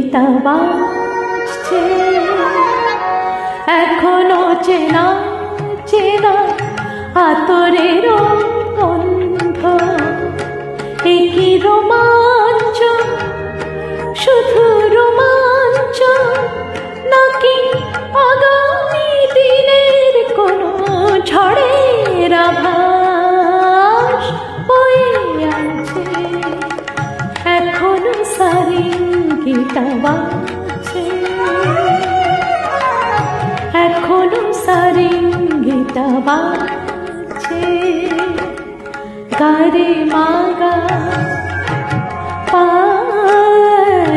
গীতা বাজছে এখনো চেনা চেনা আতরের গন্ধ। একই রোমাঞ্চ, শুধু রোমাঞ্চ নাকি আগামী দিনের কোনো ঝড়ের আভাস বয়ে আছে। এখনো সারেঙ্গিটা বাজছে, এখনো সারেঙ্গিটা বাজছে। গারে মাগা পা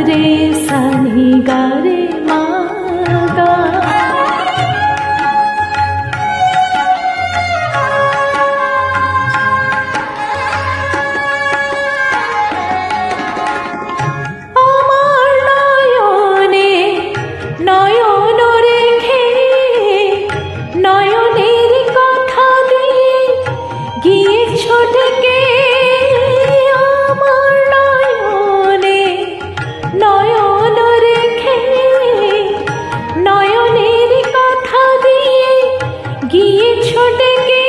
রে সানি গারে মাগা। আমার নয়নে নয়ন রেখে নয়নের কথা দিয়ে গিয়েছ ডেকে। আমার নয়নে নয়ন রেখে নয়নের কথা দিয়ে গিয়েছ ডেকে।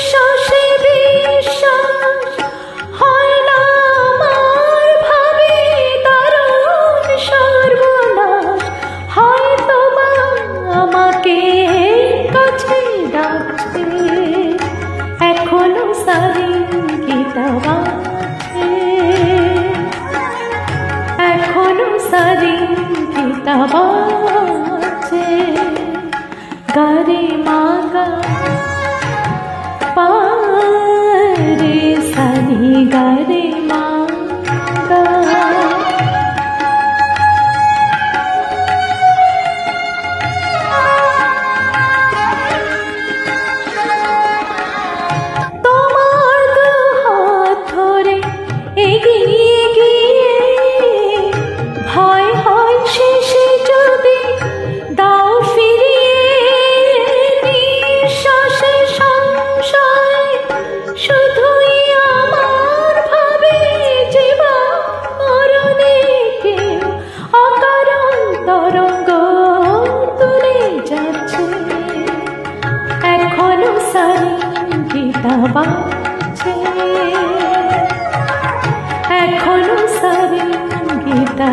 শ্বাসে বিশ্বাস হয় না আমার, ভাবে দারুণ সর্বনাশ। হয়তো বা আমাকে কাছে ডাকছে, এখনো সারেঙ্গিটা বাজছে, এখনো সারেঙ্গিটা বাজছে। গারে মাগা পা রে সানি গারে মাগা। তোমার দু হাত ধরে এগিয়ে গিয়ে ভয় হয় শেষে যদি দাও ফিরিয়ে। নিঃশ্বাসে সংশয় শুধুই আমার, ভাবে জীবন মরণে কেউ অকারণ তরঙ্গ তুলে যাচ্ছে। এখনো সারেঙ্গিটা বাজছে, এখনো সারেঙ্গিটা